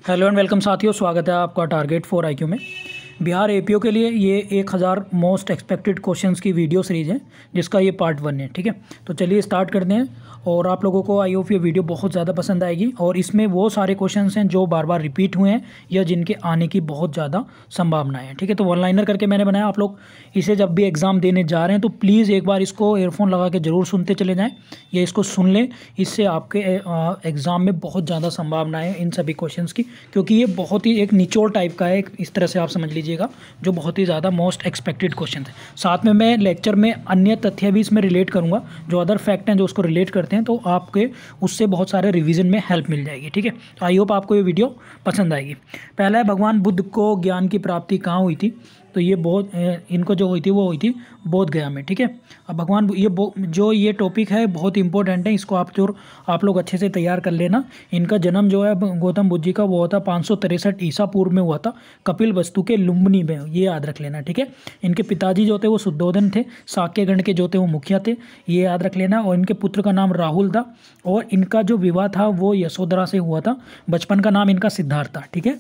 Hello and welcome साथियों, स्वागत है आपका टारगेट 4 IQ में। बिहार एपीओ के लिए ये 1000 मोस्ट एक्सपेक्टेड क्वेश्चंस की वीडियो सीरीज़ है, जिसका ये पार्ट 1 है। ठीक है, तो चलिए स्टार्ट करते हैं। और आप लोगों को आई होप ये वीडियो बहुत ज़्यादा पसंद आएगी। और इसमें वो सारे क्वेश्चंस हैं जो बार बार रिपीट हुए हैं या जिनके आने की बहुत ज़्यादा संभावनाएं हैं। ठीक है, तो वन लाइनर करके मैंने बनाया। आप लोग इसे जब भी एग्ज़ाम देने जा रहे हैं तो प्लीज़ एक बार इसको एयरफोन लगा के ज़रूर सुनते चले जाएँ या इसको सुन लें। इससे आपके एग्ज़ाम में बहुत ज़्यादा संभावनाएं हैं इन सभी क्वेश्चंस की, क्योंकि ये बहुत ही एक निचोड़ टाइप का है, इस तरह से आप समझ लीजिएगा, जो बहुत ही ज़्यादा मोस्ट एक्सपेक्टेड क्वेश्चन है। साथ में मैं लेक्चर में अन्य तथ्य भी इसमें रिलेट करूँगा, जो अदर फैक्ट हैं जो उसको रिलेट करते हैं, तो आपके उससे बहुत सारे रिवीजन में हेल्प मिल जाएगी। ठीक है, तो आई होप आपको ये वीडियो पसंद आएगी। पहला है, भगवान बुद्ध को ज्ञान की प्राप्ति कहाँ हुई थी? तो ये इनको जो हुई थी वो हुई थी बोध गया में। ठीक है, अब भगवान जो ये टॉपिक है बहुत इंपॉर्टेंट है, इसको आप लोग अच्छे से तैयार कर लेना। इनका जन्म जो है गौतम बुद्ध जी का वो होता 563 ईसा पूर्व में हुआ था, कपिल वस्तु के लुम्बिनी में, ये याद रख लेना। ठीक है, इनके पिताजी जो थे वो शुद्धोधन थे, शाक्य गण के जो थे वो मुखिया थे, ये याद रख लेना। और इनके पुत्र का नाम राहुल था, और इनका जो विवाह था वो यशोधरा से हुआ था। बचपन का नाम इनका सिद्धार्थ था। ठीक है,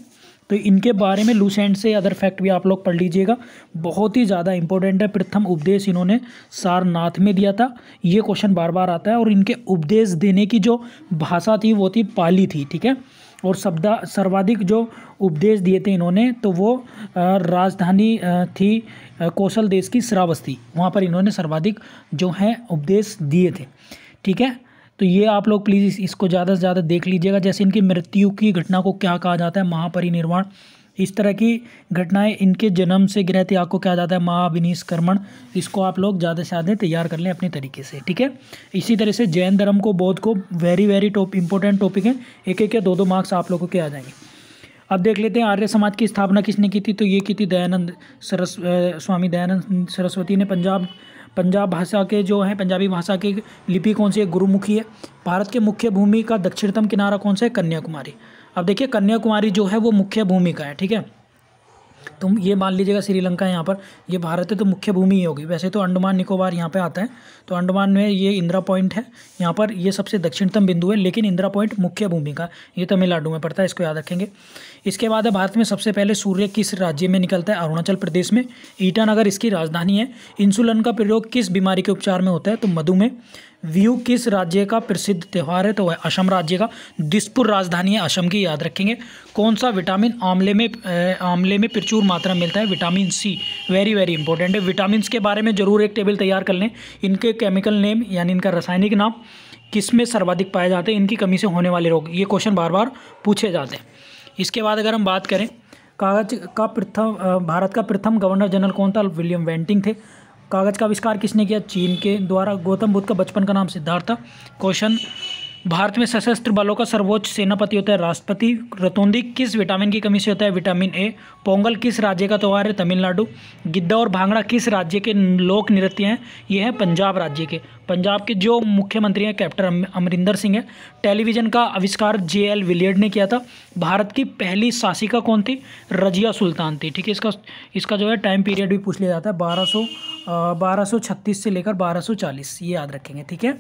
तो इनके बारे में लूस एंड से अदर फैक्ट भी आप लोग पढ़ लीजिएगा, बहुत ही ज़्यादा इंपॉर्टेंट है। प्रथम उपदेश इन्होंने सारनाथ में दिया था, ये क्वेश्चन बार बार आता है। और इनके उपदेश देने की जो भाषा थी वो थी पाली थी। ठीक है, और सर्वाधिक जो उपदेश दिए थे इन्होंने, तो वो राजधानी थी कौशल देश की श्रावस्ती, वहाँ पर इन्होंने सर्वाधिक जो है उपदेश दिए थे। ठीक है, तो ये आप लोग प्लीज़ इसको ज़्यादा से ज़्यादा देख लीजिएगा। जैसे इनकी मृत्यु की घटना को क्या कहा जाता है? महापरिनिर्वाण। इस तरह की घटनाएं, इनके जन्म से गृह त्याग को क्या जाता है? महाविनिष्क्रमण। इसको आप लोग ज़्यादा से ज़्यादा तैयार कर लें अपने तरीके से। ठीक है, इसी तरह से जैन धर्म को, बौद्ध को, वेरी इंपॉर्टेंट टॉपिक है, एक एक या दो मार्क्स आप लोगों के आ जाएंगे। अब देख लेते हैं आर्य समाज की स्थापना किसने की थी? तो ये की थी स्वामी दयानंद सरस्वती ने। पंजाब भाषा के जो है, पंजाबी भाषा की लिपि कौन सी है? गुरुमुखी है। भारत के मुख्य भूमि का दक्षिणतम किनारा कौन सा है? कन्याकुमारी। अब देखिए, कन्याकुमारी जो है वो मुख्य भूमि का है। ठीक है, तुम ये मान लीजिएगा श्रीलंका यहाँ पर, ये भारत है तो मुख्य भूमि ही होगी। वैसे तो अंडमान निकोबार यहाँ पे आता है, तो अंडमान में ये इंदिरा पॉइंट है, यहाँ पर ये सबसे दक्षिणतम बिंदु है, लेकिन इंदिरा पॉइंट मुख्य भूमि का, ये तमिलनाडु में पड़ता है, इसको याद रखेंगे। इसके बाद है, भारत में सबसे पहले सूर्य किस राज्य में निकलता है? अरुणाचल प्रदेश में। ईटानगर इसकी राजधानी है। इंसुलिन का प्रयोग किस बीमारी के उपचार में होता है? तो मधुमेह। व्यू किस राज्य का प्रसिद्ध त्यौहार है? तो वह असम राज्य का। दिसपुर राजधानी है असम की, याद रखेंगे। कौन सा विटामिन आंवले में प्रचुर मात्रा में मिलता है? Vitamin C. वेरी इंपॉर्टेंट है। विटामिन के बारे में जरूर एक टेबल तैयार कर लें। इनके केमिकल नेम यानी इनका रासायनिक नाम किस में सर्वाधिक पाए जाते हैं? इनकी कमी से होने वाले रोग, ये क्वेश्चन बार बार पूछे जाते हैं। इसके बाद अगर हम बात करें, भारत का प्रथम गवर्नर जनरल कौन था? विलियम बेंटिंग थे। कागज़ का आविष्कार किसने किया? चीन के द्वारा। गौतम बुद्ध का बचपन का नाम सिद्धार्थ था। क्वेश्चन, भारत में सशस्त्र बलों का सर्वोच्च सेनापति होता है राष्ट्रपति। रतौंधी किस विटामिन की कमी से होता है? Vitamin A. पोंगल किस राज्य का त्यौहार है? तमिलनाडु। गिद्दा और भांगड़ा किस राज्य के लोक नृत्य हैं? ये हैं पंजाब राज्य के। पंजाब के जो मुख्यमंत्री हैं कैप्टन अमरिंदर सिंह है। टेलीविज़न का आविष्कार JL विलियर्ड ने किया था। भारत की पहली शासिका कौन थी? रजिया सुल्तान थी। ठीक है, इसका जो है टाइम पीरियड भी पूछ लिया जाता है, 1236 से लेकर 1240, ये याद रखेंगे। ठीक है,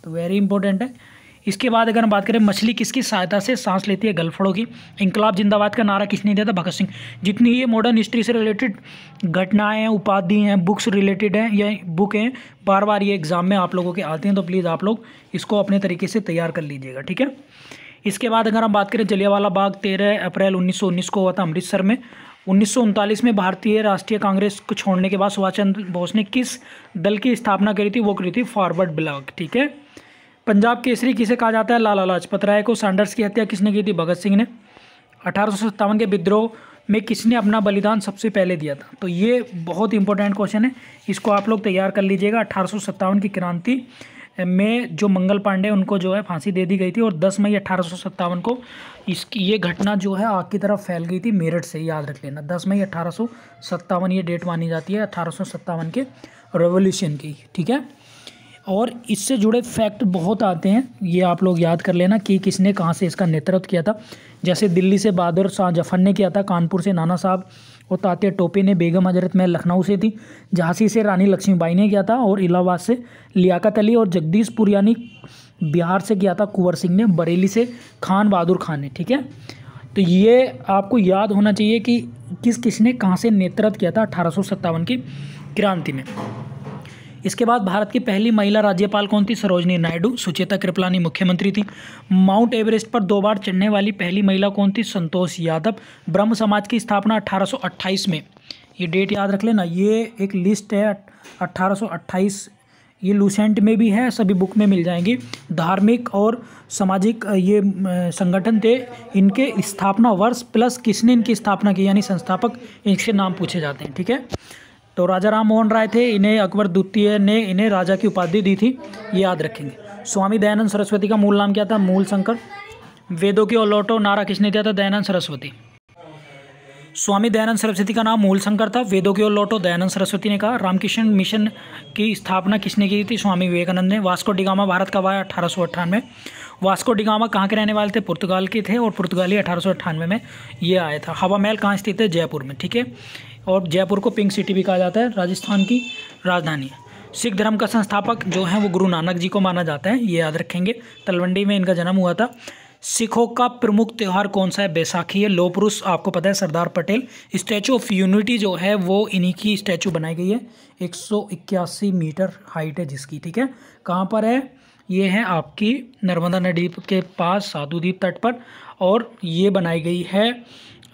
तो वेरी इंपॉर्टेंट है। इसके बाद अगर हम बात करें, मछली किसकी सहायता से सांस लेती है? गलफड़ों की। इंकलाब जिंदाबाद का नारा किसने दिया था? भगत सिंह। जितनी ये मॉडर्न हिस्ट्री से रिलेटेड घटनाएं हैं, उपाधि हैं, बुक्स रिलेटेड हैं या बुक हैं, बार बार ये एग्जाम में आप लोगों के आते हैं, तो प्लीज़ आप लोग इसको अपने तरीके से तैयार कर लीजिएगा। ठीक है, इसके बाद अगर हम बात करें, जलियांवाला बाग 13 अप्रैल 1919 को हुआ था अमृतसर में। 1939 में भारतीय राष्ट्रीय कांग्रेस को छोड़ने के बाद सुभाष चंद्र बोस ने किस दल की स्थापना करी थी? वो करी थी फॉरवर्ड ब्लॉक। ठीक है, पंजाब केसरी किसे कहा जाता है? लाला लाजपत राय को। सैंडर्स की हत्या किसने की थी? भगत सिंह ने। 1857 के विद्रोह में किसने अपना बलिदान सबसे पहले दिया था? तो ये बहुत इंपॉर्टेंट क्वेश्चन है, इसको आप लोग तैयार कर लीजिएगा। 1857 की क्रांति में जो मंगल पांडे, उनको जो है फांसी दे दी गई थी, और 10 मई 1857 को ये घटना जो है आग की तरफ फैल गई थी मेरठ से, याद रख लेना। 10 मई 1857 ये डेट मानी जाती है 1857 के रेवोल्यूशन की। ठीक है, और इससे जुड़े फैक्ट बहुत आते हैं, ये आप लोग याद कर लेना कि किसने कहाँ से इसका नेतृत्व किया था। जैसे दिल्ली से बहादुर शाह जफर ने किया था, कानपुर से नाना साहब और तात्या टोपे ने, बेगम हजरत महल लखनऊ से थी, झांसी से रानी लक्ष्मीबाई ने किया था, और इलाहाबाद से लियाकत अली और जगदीशपुर यानी बिहार से किया था कुंवर सिंह ने, बरेली से खान बहादुर खान ने। ठीक है, तो ये आपको याद होना चाहिए कि किसने कहाँ से नेतृत्व किया था 1857 की क्रांति में। इसके बाद भारत की पहली महिला राज्यपाल कौन थी? सरोजनी नायडू। सुचेता कृपलानी मुख्यमंत्री थी। माउंट एवरेस्ट पर 2 बार चढ़ने वाली पहली महिला कौन थी? संतोष यादव। ब्रह्म समाज की स्थापना 1828 में, ये डेट याद रख लेना, ये एक लिस्ट है 1828, ये लूसेंट में भी है, सभी बुक में मिल जाएंगी। धार्मिक और सामाजिक ये संगठन थे, इनके स्थापना वर्ष प्लस किसने इनकी स्थापना की, यानी संस्थापक, इनके नाम पूछे जाते हैं। ठीक है, तो राजा राम मोहन राय थे, इन्हें अकबर द्वितीय ने इन्हें राजा की उपाधि दी थी, ये याद रखेंगे। स्वामी दयानंद सरस्वती का मूल नाम क्या था? मूल शंकर। वेदों की लौटो नारा किसने दिया था? दयानंद सरस्वती। स्वामी दयानंद सरस्वती का नाम मूल शंकर था। वेदों की ओर लौटो दयानंद सरस्वती ने कहा। रामकृष्ण मिशन की स्थापना किसने की थी? स्वामी विवेकानंद ने। वास्को डिगामा भारत कब आया? 1898। वास्को डिगामा कहाँ के रहने वाले थे? पुर्तगाल के थे, और पुर्तगाली 1898 में ये आया था। हवा महल कहाँ स्थित है? जयपुर में। ठीक है, और जयपुर को पिंक सिटी भी कहा जाता है, राजस्थान की राजधानी है। सिख धर्म का संस्थापक जो है वो गुरु नानक जी को माना जाता है, ये याद रखेंगे। तलवंडी में इनका जन्म हुआ था। सिखों का प्रमुख त्यौहार कौन सा है? बैसाखी है। लौह पुरुष आपको पता है Sardar Patel. Statue of unity जो है वो इन्हीं की स्टैचू बनाई गई है, 181 मीटर हाइट है जिसकी। ठीक है, कहाँ पर है? ये है आपकी नर्मदा नदी के पास साधुद्वीप तट पर, और ये बनाई गई है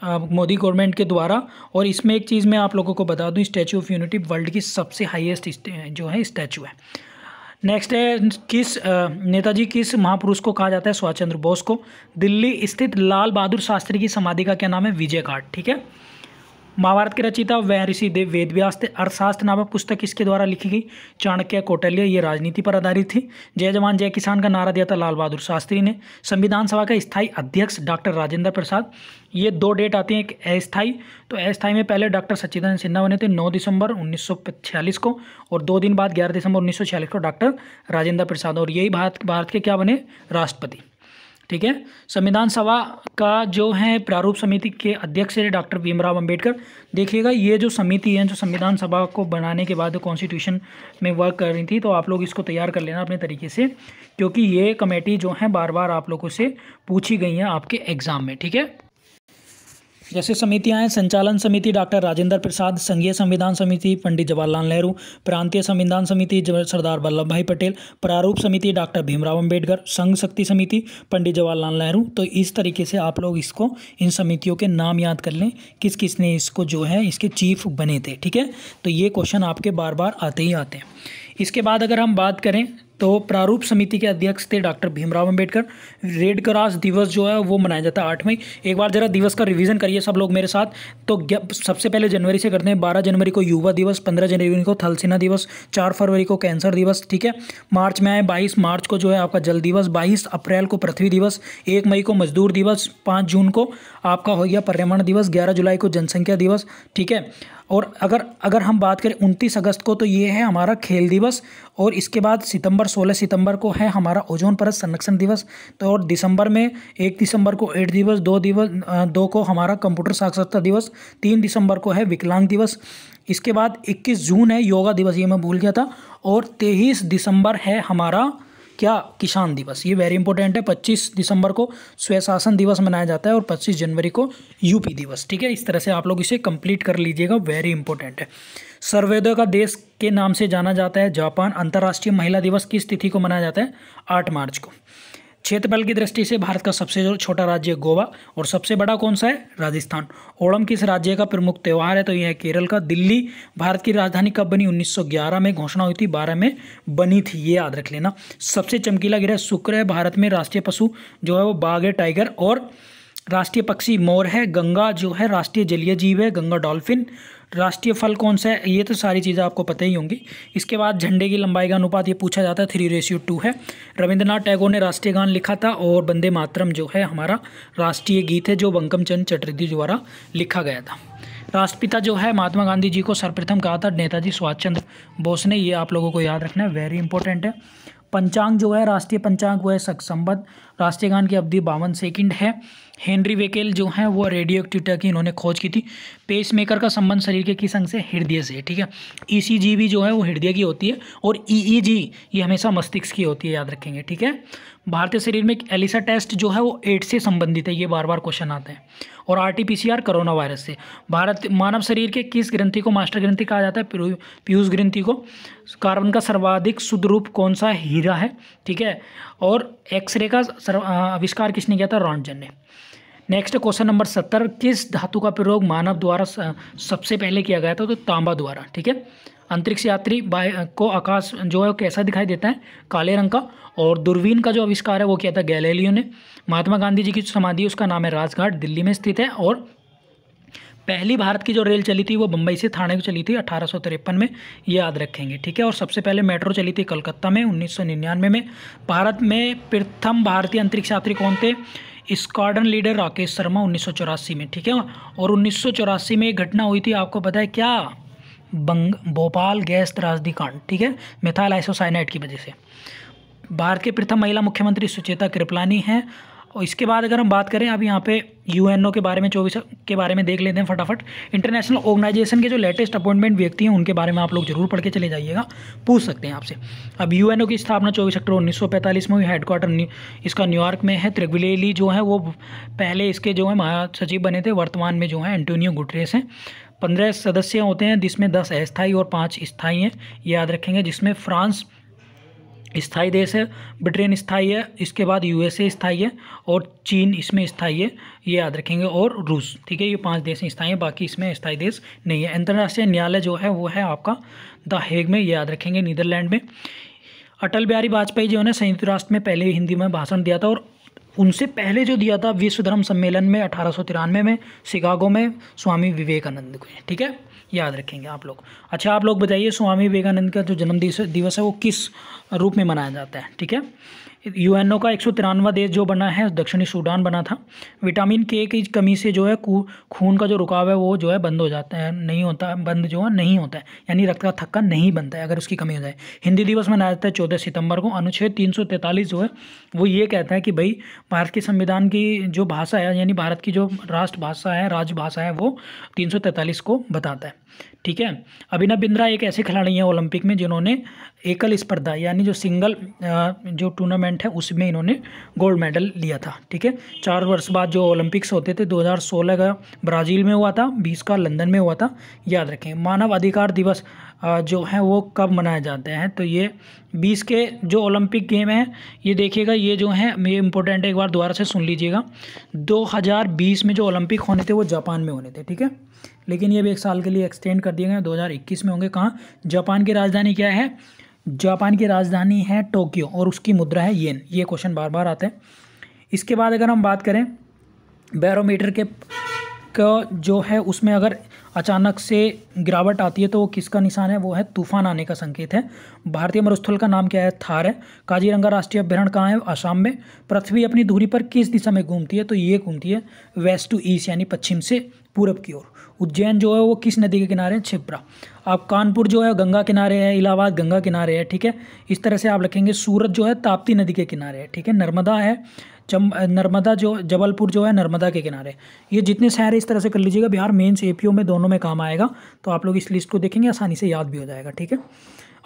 मोदी गवर्नमेंट के द्वारा। और इसमें एक चीज़ मैं आप लोगों को बता दूं, स्टैचू ऑफ यूनिटी वर्ल्ड की सबसे हाईएस्ट जो है स्टैचू है। नेक्स्ट है, किस नेताजी किस महापुरुष को कहा जाता है? सुभाष चंद्र बोस को। दिल्ली स्थित लाल बहादुर शास्त्री की समाधि का क्या नाम है? विजय घाट। ठीक है, महाभारत के रचयिता महर्षि वेदव्यास थे। अर्थशास्त्र नामक पुस्तक किसके द्वारा लिखी गई? चाणक्य कौटिल्य, ये राजनीति पर आधारित थी। जय जवान जय किसान का नारा दिया था लाल बहादुर शास्त्री ने। संविधान सभा का स्थायी अध्यक्ष डॉक्टर राजेंद्र प्रसाद। ये 2 डेट आती हैं, एक अस्थायी, तो अस्थायी में पहले डॉक्टर सच्चिदानंद सिन्हा बने थे 9 दिसंबर 1946 को, और 2 दिन बाद 11 दिसंबर 1946 को डॉक्टर राजेंद्र प्रसाद, और यही भारत के क्या बने? राष्ट्रपति। ठीक है, संविधान सभा का जो है प्रारूप समिति के अध्यक्ष है डॉक्टर भीमराव अंबेडकर। देखिएगा, ये जो समिति है जो संविधान सभा को बनाने के बाद कॉन्स्टिट्यूशन में वर्क कर रही थी, तो आप लोग इसको तैयार कर लेना अपने तरीके से, क्योंकि ये कमेटी जो है बार बार आप लोगों से पूछी गई हैं आपके एग्जाम में। ठीक है, जैसे समितियां हैं, संचालन समिति डॉक्टर राजेंद्र प्रसाद, संघीय संविधान समिति पंडित जवाहरलाल नेहरू, प्रांतीय संविधान समिति सरदार वल्लभ भाई पटेल, प्रारूप समिति डॉक्टर भीमराव अंबेडकर, संघ शक्ति समिति पंडित जवाहरलाल नेहरू। तो इस तरीके से आप लोग इसको, इन समितियों के नाम याद कर लें, किस किस ने इसको जो है इसके चीफ बने थे। ठीक है, तो ये क्वेश्चन आपके बार बार आते ही आते हैं। इसके बाद अगर हम बात करें तो प्रारूप समिति के अध्यक्ष थे doctor Bhimrao Ambedkar. Red cross दिवस जो है वो मनाया जाता है 8 मई। एक बार जरा दिवस का रिवीजन करिए सब लोग मेरे साथ। तो सबसे पहले जनवरी से करते हैं। 12 जनवरी को युवा दिवस, 15 जनवरी को थल सेना दिवस, 4 फरवरी को कैंसर दिवस। ठीक है, मार्च में आए 22 मार्च को जो है आपका जल दिवस, 22 अप्रैल को पृथ्वी दिवस, 1 मई को मजदूर दिवस, 5 जून को आपका हो गया पर्यावरण दिवस, 11 जुलाई को जनसंख्या दिवस। ठीक है, और अगर हम बात करें 29 अगस्त को, तो ये है हमारा खेल दिवस, और इसके बाद 16 सितंबर को है हमारा ओजोन परत संरक्षण दिवस। तो और दिसंबर में 1 दिसंबर को एड्स दिवस, 2 को हमारा कंप्यूटर साक्षरता दिवस, 3 दिसंबर को है विकलांग दिवस। इसके बाद 21 जून है योगा दिवस, ये मैं भूल गया था, और 23 दिसंबर है हमारा क्या? किसान दिवस, ये वेरी इंपॉर्टेंट है। 25 दिसंबर को स्वशासन दिवस मनाया जाता है, और 25 जनवरी को यूपी दिवस। ठीक है, इस तरह से आप लोग इसे कंप्लीट कर लीजिएगा, वेरी इंपॉर्टेंट है। सर्वोदय का देश के नाम से जाना जाता है जापान। अंतर्राष्ट्रीय महिला दिवस किस तिथि को मनाया जाता है? 8 मार्च को। क्षेत्रफल की दृष्टि से भारत का सबसे छोटा राज्य गोवा, और सबसे बड़ा कौन सा है? राजस्थान। ओणम किस राज्य का प्रमुख त्यौहार है? तो यह है केरल का। दिल्ली भारत की राजधानी कब बनी? 1911 में घोषणा हुई थी, 12 में बनी थी, ये याद रख लेना। सबसे चमकीला ग्रह शुक्र है। भारत में राष्ट्रीय पशु जो है वो बाघ है, टाइगर, और राष्ट्रीय पक्षी मोर है। गंगा जो है राष्ट्रीय जलीय जीव है, गंगा डॉल्फिन। राष्ट्रीय फल कौन सा है? ये तो सारी चीज़ें आपको पता ही होंगी। इसके बाद झंडे की लंबाई का अनुपात ये पूछा जाता है, 3:2 है। रविंद्रनाथ टैगोर ने राष्ट्रीय गान लिखा था, और वंदे मातरम जो है हमारा राष्ट्रीय गीत है, जो बंकिम चंद्र चटर्जी द्वारा लिखा गया था। राष्ट्रपिता जो है महात्मा गांधी जी को सर्वप्रथम कहा था नेताजी सुभाष चंद्र बोस ने, ये आप लोगों को याद रखना है, वेरी इंपॉर्टेंट है। पंचांग जो है राष्ट्रीय पंचांग वो है संवत। राष्ट्रीय गान की अवधि 52 सेकंड है। हेनरी बेकेल जो है वो रेडियो एक्टिविटी की इन्होंने खोज की थी। पेसमेकर का संबंध शरीर के किस अंग से? हृदय से, ठीक है। ईसीजी भी जो है वो हृदय की होती है और ईईजी ये हमेशा मस्तिष्क की होती है, याद रखेंगे, ठीक है। भारतीय शरीर में एलिसा टेस्ट जो है वो एड्स से संबंधित है, ये बार बार क्वेश्चन आते हैं। और आरटीपीसीआर कोरोना वायरस से। भारत मानव शरीर के किस ग्रंथि को मास्टर ग्रंथि कहा जाता है? पीयूष ग्रंथि को। कार्बन का सर्वाधिक शुद्ध रूप कौन सा? हीरा है, ठीक है। और एक्सरे का आविष्कार किसने किया था? रॉन्टजन ने। नेक्स्ट क्वेश्चन नंबर 70, किस धातु का प्रयोग मानव द्वारा सबसे पहले किया गया था? तो तांबा द्वारा, ठीक है। अंतरिक्ष यात्री को आकाश जो है कैसा दिखाई देता है? काले रंग का। और दूरबीन का जो आविष्कार है वो किया था गैलीलियो ने। महात्मा गांधी जी की समाधि उसका नाम है राजघाट, दिल्ली में स्थित है। और पहली भारत की जो रेल चली थी वो बम्बई से थाने को चली थी 1853 में, ये याद रखेंगे, ठीक है। और सबसे पहले मेट्रो चली थी कलकत्ता में 1999 में। भारत में प्रथम भारतीय अंतरिक्ष यात्री कौन थे? स्क्वाड्रन लीडर राकेश शर्मा 1984 में, ठीक है। और 1984 में एक घटना हुई थी, आपको पता है क्या? भोपाल गैस त्रासदी कांड, ठीक है, मिथाइल आइसोसाइनाइड की वजह से। भारत के प्रथम महिला मुख्यमंत्री सुचेता कृपलानी हैं। और इसके बाद अगर हम बात करें अब यहाँ पे यूएनओ के बारे में 24 के बारे में देख लेते हैं फटाफट। इंटरनेशनल ऑर्गेनाइजेशन के जो लेटेस्ट अपॉइंटमेंट व्यक्ति हैं उनके बारे में आप लोग जरूर पढ़ के चले जाइएगा, पूछ सकते हैं आपसे। अब यूएनओ की स्थापना 24 अक्टूबर 1945 में हुई। हेडक्वार्टर इसका न्यूयॉर्क में है। त्रिगुलेली जो है वो पहले इसके जो है महासचिव बने थे, वर्तमान में जो है एंटोनियो गुटरेस हैं। 15 सदस्य होते हैं जिसमें 10 अस्थायी और 5 स्थायी हैं, ये याद रखेंगे। जिसमें फ्रांस स्थायी देश है, ब्रिटेन स्थायी है, इसके बाद यूएसए स्थायी है और चीन इसमें स्थायी है, ये याद रखेंगे। और रूस, ठीक है, ये 5 देश स्थायी हैं, बाकी इसमें स्थायी देश नहीं है। अंतर्राष्ट्रीय न्यायालय जो है वो है आपका द हेग में, ये याद रखेंगे, नीदरलैंड में। अटल बिहारी वाजपेयी जो है संयुक्त राष्ट्र में पहले हिंदी में भाषण दिया था। और उनसे पहले जो दिया था विश्व धर्म सम्मेलन में 1893 में शिकागो में स्वामी विवेकानंद को, ठीक है, याद रखेंगे आप लोग। अच्छा, आप लोग बताइए स्वामी विवेकानंद का जो जन्म दिवस है वो किस रूप में मनाया जाता है? ठीक है, यूएनओ का 193वां देश जो बना है दक्षिणी सूडान बना था। विटामिन के की कमी से जो है खून का जो रुकाव है वो जो है बंद हो जाता है, नहीं होता, बंद जो है नहीं होता है, यानी रक्त का थक्का नहीं बनता है अगर उसकी कमी हो जाए। हिंदी दिवस मनाया जाता है 14 सितंबर को। अनुच्छेद 343 जो है वो ये कहता है कि भाई भारत के संविधान की जो भाषा है, यानी भारत की जो राष्ट्रभाषा है, राजभाषा है, वो 343 को बताता है। ठीक है, अभिनव बिंद्रा एक ऐसे खिलाड़ी हैं ओलंपिक में जिन्होंने एकल स्पर्धा यानी जो सिंगल जो टूर्नामेंट है उसमें इन्होंने गोल्ड मेडल लिया था। ठीक है, 4 वर्ष बाद जो ओलंपिक्स होते थे, 2016 का ब्राज़ील में हुआ था, 20 का लंदन में हुआ था, याद रखें। मानव अधिकार दिवस जो है वो कब मनाए जाते हैं? तो ये 20 के जो ओलंपिक गेम है, ये देखिएगा, ये जो है ये इंपॉर्टेंट है, एक बार दोबारा से सुन लीजिएगा। 2020 में जो ओलंपिक होने थे वो जापान में होने थे। ठीक है, लेकिन ये भी 1 साल के लिए एक्सटेंड कर दिए गए, 2021 में होंगे। कहाँ? जापान की राजधानी क्या है? जापान की राजधानी है टोक्यो और उसकी मुद्रा है येन। ये क्वेश्चन बार बार आते हैं। इसके बाद अगर हम बात करें बैरोमीटर के जो है उसमें अगर अचानक से गिरावट आती है तो वो किसका निशान है? वो है तूफान आने का संकेत है। भारतीय मरुस्थल का नाम क्या है? थार है। काजीरंगा राष्ट्रीय अभ्यारण्य कहाँ है? असम में। पृथ्वी अपनी धुरी पर किस दिशा में घूमती है? तो ये घूमती है वेस्ट टू ईस्ट यानी पश्चिम से पूरब की ओर। उज्जैन जो है वो किस नदी के किनारे है? क्षिप्रा। अब कानपुर जो है गंगा किनारे है, इलाहाबाद गंगा किनारे है। ठीक है, इस तरह से आप लिखेंगे। सूरत जो है ताप्ती नदी के किनारे है। ठीक है, नर्मदा है, नर्मदा जो जबलपुर जो है नर्मदा के किनारे। ये जितने शहर है इस तरह से कर लीजिएगा, बिहार मेंस एपीओ में दोनों में काम आएगा, तो आप लोग इस लिस्ट को देखेंगे आसानी से याद भी हो जाएगा। ठीक है,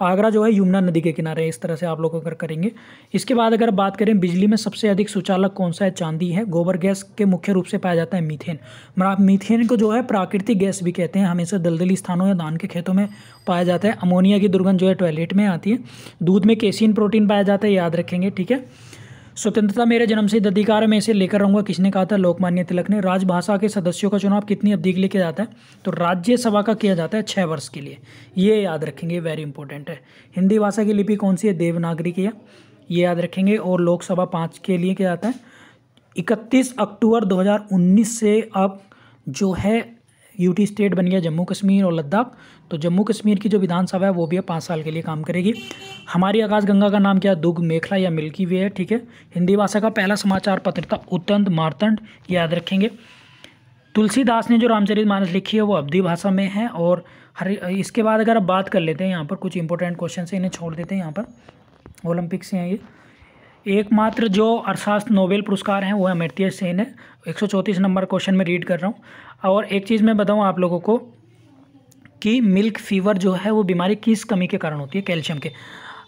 आगरा जो है यमुना नदी के किनारे, इस तरह से आप लोग अगर करेंगे। इसके बाद अगर बात करें बिजली में सबसे अधिक सुचालक कौन सा है? चांदी है। गोबर गैस के मुख्य रूप से पाया जाता है मीथेन। मीथेन को जो है प्राकृतिक गैस भी कहते हैं, हमेशा दलदली स्थानों या धान के खेतों में पाया जाता है। अमोनिया की दुर्गंध जो है टॉयलेट में आती है। दूध में केसिन प्रोटीन पाया जाता है, याद रखेंगे। ठीक है, स्वतंत्रता मेरे जन्म से अधिकार में इसे लेकर रहूंगा, किसने कहा था? लोकमान्य तिलक ने। राजभाषा के सदस्यों का चुनाव कितनी अवधि के लिए किया जाता है? तो राज्यसभा का किया जाता है 6 वर्ष के लिए, ये याद रखेंगे, वेरी इंपॉर्टेंट है। हिंदी भाषा की लिपि कौन सी है? देवनागरी की है, ये याद रखेंगे। और लोकसभा 5 के लिए किया जाता है। 31 अक्टूबर 2019 से अब जो है यूटी स्टेट बन गया जम्मू कश्मीर और लद्दाख। तो जम्मू कश्मीर की जो विधानसभा है वो भी 5 साल के लिए काम करेगी। हमारी आकाशगंगा का नाम क्या है? दुग मेखला या मिल्की वे है। ठीक है, हिंदी भाषा का पहला समाचार पत्र था उत्तंत मार्तंड, याद रखेंगे। तुलसीदास ने जो रामचरितमानस लिखी है वो अवधी भाषा में है। और इसके बाद अगर आप बात कर लेते हैं यहाँ पर कुछ इंपॉर्टेंट क्वेश्चन से, इन्हें छोड़ देते हैं यहाँ पर, ओलंपिक से हैं ये। एकमात्र जो अर्थशास्त्र नोबेल पुरस्कार हैं वो अमर्त्य सेन है। 134 नंबर क्वेश्चन में रीड कर रहा हूँ। और एक चीज़ मैं बताऊँ आप लोगों को कि मिल्क फीवर जो है वो बीमारी किस कमी के कारण होती है, कैल्शियम के।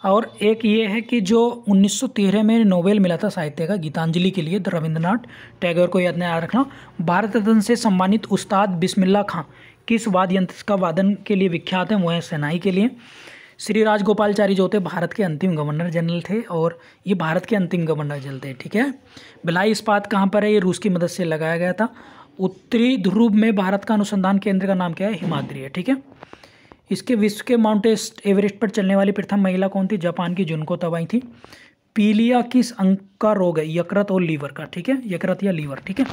और एक ये है कि जो 1913 में नोबेल मिला था साहित्य का गीतांजलि के लिए, तो रविंद्रनाथ टैगोर को याद रखना। भारत रत्न से सम्मानित उस्ताद बिस्मिल्लाह खां किस वाद्य यंत्र का वादन के लिए विख्यात हैं, वो है शहनाई के लिए। श्री राजगोपालचारी जो थे भारत के अंतिम गवर्नर जनरल थे, और ये भारत के अंतिम गवर्नर जनरल थे, ठीक है। भिलाई इस्पात कहाँ पर है, ये रूस की मदद से लगाया गया था। उत्तरी ध्रुव में भारत का अनुसंधान केंद्र का नाम क्या है, हिमाद्री है, ठीक है। इसके विश्व के माउंट एवरेस्ट पर चलने वाली प्रथम महिला कौन थी, जापान की जुनको तबाई थी। पीलिया किस अंग का रोग है, यकृत और लीवर का, ठीक है, यकृत या लीवर, ठीक है।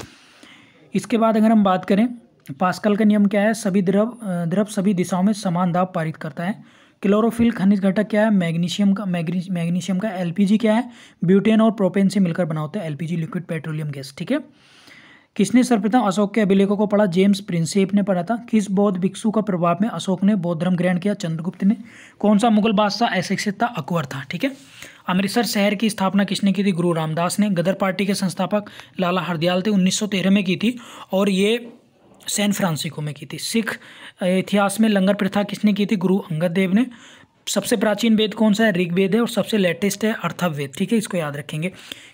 इसके बाद अगर हम बात करें पास्कल का नियम क्या है, सभी द्रव सभी दिशाओं में समान दाब पारित करता है। क्लोरोफिल खनिज घटक क्या है, मैग्नीशियम का। एलपीजी क्या है, ब्यूटेन और प्रोपेन से मिलकर बना होता है एलपीजी, लिक्विड पेट्रोलियम गैस, ठीक है। किसने सर्वप्रथम अशोक के अभिलेखों को पढ़ा, जेम्स प्रिंसेप ने पढ़ा था। किस बौद्ध भिक्षु का प्रभाव में अशोक ने बौद्ध धर्म ग्रहण किया, चंद्रगुप्त ने। कौन सा मुगल बादशाह अशिक्षित था, अकबर था, ठीक है। अमृतसर शहर की स्थापना किसने की थी, गुरु रामदास ने। गदर पार्टी के संस्थापक लाला हरदयाल थे, 1913 में की थी, और ये सैन फ्रांसिस्को में की थी। सिख इतिहास में लंगर प्रथा किसने की थी, गुरु अंगद देव ने। सबसे प्राचीन वेद कौन सा है, ऋग्वेद है, और सबसे लेटेस्ट है अर्थववेद, ठीक है, इसको याद रखेंगे।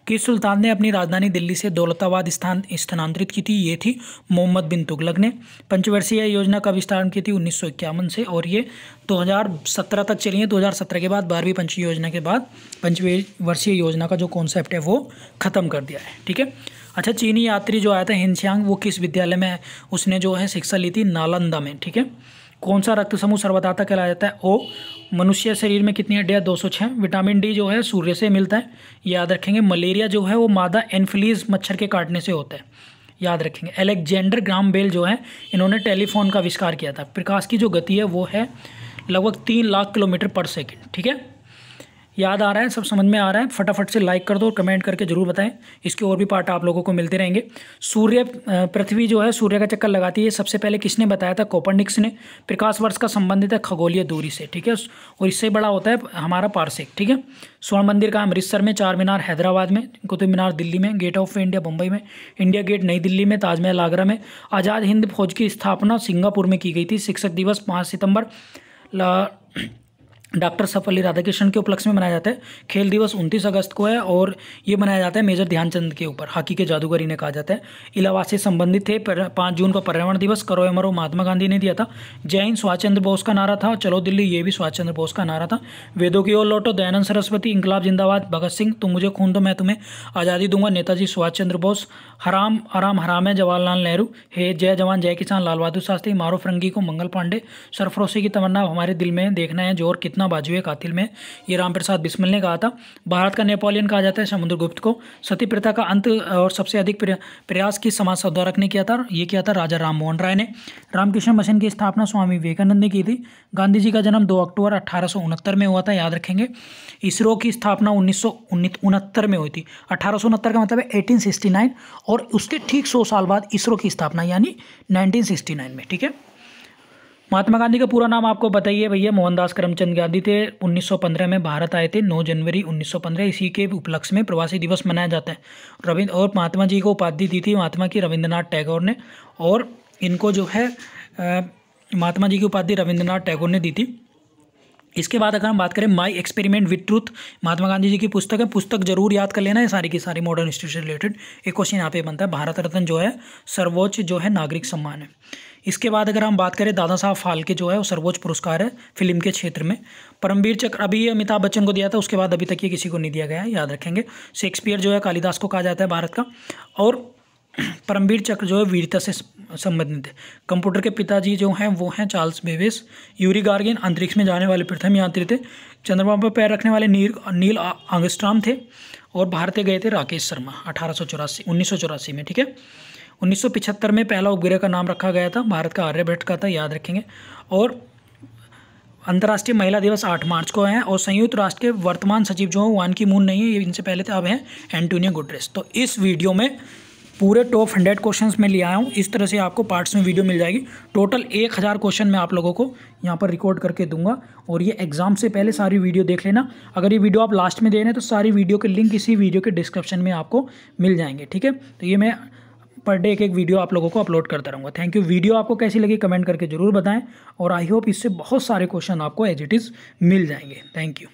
किस सुल्तान ने अपनी राजधानी दिल्ली से दौलताबाद स्थानांतरित की थी, ये थी मोहम्मद बिन तुगलक ने। पंचवर्षीय योजना का विस्तार की थी 1951 से, और ये 2017 तक चली है। 2017 के बाद 12वीं पंचवर्षीय योजना के बाद पंचवर्षीय योजना का जो कॉन्सेप्ट है वो खत्म कर दिया है, ठीक है। अच्छा, चीनी यात्री जो आया था हिनशांग, वो किस विद्यालय में उसने जो है शिक्षा ली थी, नालंदा में, ठीक है। कौन सा रक्त समूह सर्वदाता कहलाया जाता है, ओ। मनुष्य शरीर में कितनी हड्डियाँ, 206। विटामिन डी जो है सूर्य से मिलता है, याद रखेंगे। मलेरिया जो है वो मादा एनफ्लीज मच्छर के काटने से होता है, याद रखेंगे। अलेक्जेंडर ग्राम बेल जो है, इन्होंने टेलीफोन का आविष्कार किया था। प्रकाश की जो गति है वो है लगभग 3 लाख किलोमीटर पर सेकेंड, ठीक है। याद आ रहा है, सब समझ में आ रहा है, फटाफट से लाइक कर दो और कमेंट करके जरूर बताएं। इसके और भी पार्ट आप लोगों को मिलते रहेंगे। सूर्य पृथ्वी जो है सूर्य का चक्कर लगाती है, सबसे पहले किसने बताया था, कोपरनिकस ने। प्रकाश वर्ष का संबंधित है खगोलीय दूरी से, ठीक है, और इससे बड़ा होता है हमारा पारसेक, ठीक है। स्वर्ण मंदिर का अमृतसर में, चार मीनार हैदराबाद में, कुतुब मीनार दिल्ली में, गेट ऑफ इंडिया मुंबई में, इंडिया गेट नई दिल्ली में, ताजमहल आगरा में। आज़ाद हिंद फौज की स्थापना सिंगापुर में की गई थी। शिक्षक दिवस 5 सितंबर डॉक्टर सर्वपल्ली राधाकृष्णन के उपलक्ष्य में मनाया जाता है। खेल दिवस 29 अगस्त को है, और ये मनाया जाता है मेजर ध्यानचंद के ऊपर, हॉकी के जादूगर इन्हें कहा जाता है। इलाहाबाद से संबंधित थे। 5 जून को पर्यावरण दिवस, करो या मरो, महात्मा गांधी ने दिया था। जय हिंद सुभाष चंद्र बोस का नारा था। चलो दिल्ली, ये भी सुभाष चंद्र बोस का नारा था। वेदों की ओर लौटो, दयानंद सरस्वती। इंकलाब जिंदाबाद, भगत सिंह। तुम मुझे खून दो मैं तुम्हें आज़ादी दूंगा, नेताजी सुभाष चंद्र बोस। हराम आराम हराम है, जवाहरलाल नेहरू। हे जय जवान जय किसान, लाल बहादुर शास्त्री। मारो फिरंगी को, मंगल पांडे। सरफरोशी की तमन्ना हमारे दिल में, देखना है जोर कितना बाजू है कातिल में, ये राम प्रसाद बिस्मिल ने कहा था। भारत का नेपोलियन कहा जाता है समुद्रगुप्त को। सती प्रथा का अंत और सबसे अधिक प्रयास की समाज सुधारक ने किया था, ये किया था राजा राम मोहन राय ने। रामकृष्ण मिशन की स्थापना स्वामी विवेकानंद ने की थी। गांधी जी का जन्म 2 अक्टूबर 1869 में हुआ था, याद रखेंगे। इसरो की स्थापना 1969 में हुई थी। 1869 का मतलब है 1869, और उसके ठीक 100 साल बाद इसरो की स्थापना यानी 1969 में, ठीक है। महात्मा गांधी का पूरा नाम आपको बताइए भैया, मोहनदास करमचंद गांधी थे। 1915 में भारत आए थे, 9 जनवरी 1915। इसी के उपलक्ष्य में प्रवासी दिवस मनाया जाता है। और महात्मा जी को उपाधि दी थी महात्मा की रविंद्रनाथ टैगोर ने, और इनको जो है महात्मा जी की उपाधि रविंद्रनाथ टैगोर ने दी थी। इसके बाद अगर हम बात करें my experiment with truth, Mahatma Gandhi ji की पुस्तक है, पुस्तक जरूर याद कर लेना है, सारी की सारी मॉडर्न हिस्ट्री से रिलेटेड। एक क्वेश्चन यहाँ पे बनता है। भारत रत्न जो है सर्वोच्च जो है नागरिक सम्मान है। इसके बाद अगर हम बात करें दादा साहब फाल्के जो है वो सर्वोच्च पुरस्कार है फिल्म के क्षेत्र में। परमवीर चक्र अभी अमिताभ बच्चन को दिया था, उसके बाद अभी तक ये किसी को नहीं दिया गया है, याद रखेंगे। शेक्सपियर जो है कालिदास को कहा जाता है भारत का, और परमवीर चक्र जो है वीरता से संबंधित है। कंप्यूटर के पिताजी जो हैं वो हैं चार्ल्स बेबेज। यूरी गार्गिन अंतरिक्ष में जाने वाले प्रथम यात्री थे। चंद्रमा पर पैर रखने वाले नील आर्मस्ट्रांग थे, और भारत गए थे राकेश शर्मा 1984 में, ठीक है। 1975 में पहला उपग्रह का नाम रखा गया था, भारत का आर्यभट्ट का था, याद रखेंगे। और अंतर्राष्ट्रीय महिला दिवस 8 मार्च को है, और संयुक्त राष्ट्र के वर्तमान सचिव जो है वान की मून नहीं है, ये इनसे पहले थे, अब हैं एंटोनियो गुटेरेस। तो इस वीडियो में पूरे टॉप 100 क्वेश्चंस में ले आया हूँ। इस तरह से आपको पार्ट्स में वीडियो मिल जाएगी। टोटल 1000 क्वेश्चन मैं आप लोगों को यहाँ पर रिकॉर्ड करके दूंगा और ये एग्जाम से पहले सारी वीडियो देख लेना। अगर ये वीडियो आप लास्ट में दे रहे हैं तो सारी वीडियो के लिंक इसी वीडियो के डिस्क्रिप्शन में आपको मिल जाएंगे, ठीक है। तो ये मैं पर डे एक वीडियो आप लोगों को अपलोड करता रहूँगा। Thank you. वीडियो आपको कैसी लगी कमेंट करके ज़रूर बताएं और आई होप इससे बहुत सारे क्वेश्चन आपको एज इट इज़ मिल जाएंगे। Thank you.